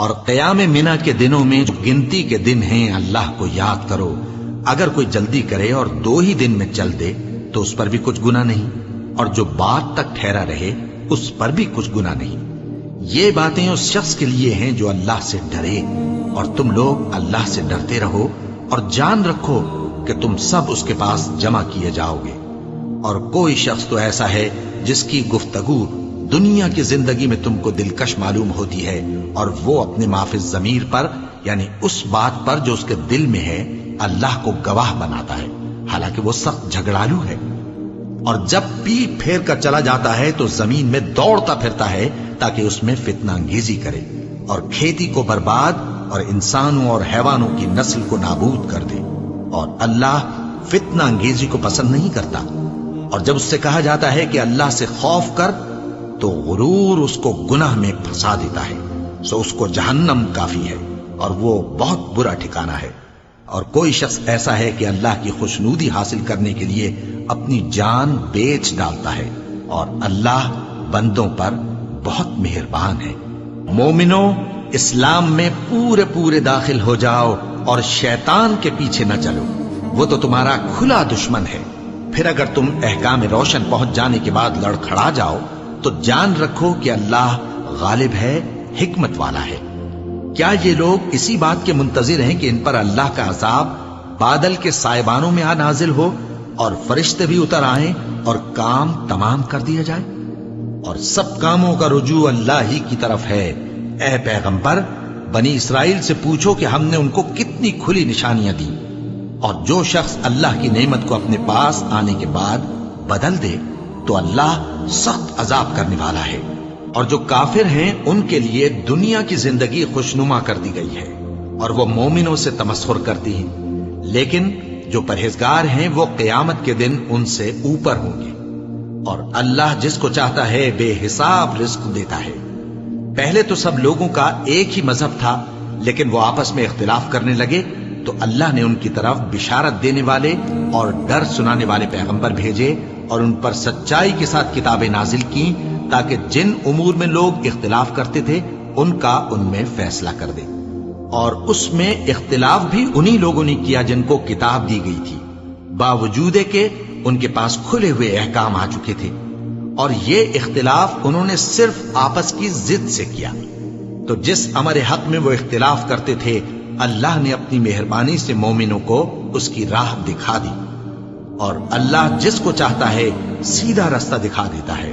اور قیام منا کے دنوں میں جو گنتی کے دن ہیں اللہ کو یاد کرو. اگر کوئی جلدی کرے اور 2 ہی دن میں چل دے تو اس پر بھی کچھ گناہ نہیں، اور جو بات تک ٹھہرا رہے اس پر بھی کچھ گناہ نہیں. یہ باتیں اس شخص کے لیے ہیں جو اللہ سے ڈرے، اور تم لوگ اللہ سے ڈرتے رہو اور جان رکھو کہ تم سب اس کے پاس جمع کیے جاؤ گے. اور کوئی شخص تو ایسا ہے جس کی گفتگو دنیا کی زندگی میں تم کو دلکش معلوم ہوتی ہے، اور وہ اپنے معافی ضمیر پر یعنی اس بات پر جو اس کے دل میں ہے اللہ کو گواہ بناتا ہے، حالانکہ وہ سخت جھگڑالو ہے. اور جب پیٹ پھیر کر چلا جاتا ہے تو زمین میں دوڑتا پھرتا ہے تاکہ اس میں فتنہ انگیزی کرے اور کھیتی کو برباد اور انسانوں اور حیوانوں کی نسل کو نابود کر دے. اور اللہ فتنہ انگیزی کو پسند نہیں کرتا. اور جب اس سے کہا جاتا ہے کہ اللہ سے خوف کر تو غرور اس کو گناہ میں پھنسا دیتا ہے، سو اس کو جہنم کافی ہے اور وہ بہت برا ٹھکانہ ہے. اور کوئی شخص ایسا ہے کہ اللہ کی خوشنودی حاصل کرنے کے لیے اپنی جان بیچ ڈالتا ہے، اور اللہ بندوں پر بہت مہربان ہے. مومنو، اسلام میں پورے داخل ہو جاؤ اور شیطان کے پیچھے نہ چلو، وہ تو تمہارا کھلا دشمن ہے. پھر اگر تم احکام روشن پہنچ جانے کے بعد لڑکھڑا جاؤ تو جان رکھو کہ اللہ غالب ہے، حکمت والا ہے. کیا یہ لوگ اسی بات کے منتظر ہیں کہ ان پر اللہ کا عذاب بادل کے سائبانوں میں نازل ہو اور فرشتے بھی اتر آئیں اور کام تمام کر دیا جائے؟ اور سب کاموں کا رجوع اللہ ہی کی طرف ہے. اے پیغمبر، بنی اسرائیل سے پوچھو کہ ہم نے ان کو کتنی کھلی نشانیاں دی. اور جو شخص اللہ کی نعمت کو اپنے پاس آنے کے بعد بدل دے تو اللہ سخت عذاب کرنے والا ہے. اور جو کافر ہیں ان کے لیے دنیا کی زندگی خوشنما کر دی گئی ہے اور وہ مومنوں سے تمسخر کرتی ہیں، لیکن جو پرہیزگار ہیں وہ قیامت کے دن ان سے اوپر ہوں گے. اور اللہ جس کو چاہتا ہے بے حساب رزق دیتا ہے. پہلے تو سب لوگوں کا ایک ہی مذہب تھا، لیکن وہ آپس میں اختلاف کرنے لگے تو اللہ نے ان کی طرف بشارت دینے والے اور ڈر سنانے والے پیغمبر بھیجے اور ان پر سچائی کے ساتھ کتابیں نازل کی تاکہ جن امور میں لوگ اختلاف کرتے تھے ان کا ان میں فیصلہ کر دے. اور اس میں اختلاف بھی انہی لوگوں نے کیا جن کو کتاب دی گئی تھی، باوجود کہ ان کے پاس کھلے ہوئے احکام آ چکے تھے. اور یہ اختلاف انہوں نے صرف آپس کی ضد سے کیا. تو جس امر حق میں وہ اختلاف کرتے تھے اللہ نے اپنی مہربانی سے مومنوں کو اس کی راہ دکھا دی. اور اللہ جس کو چاہتا ہے سیدھا راستہ دکھا دیتا ہے.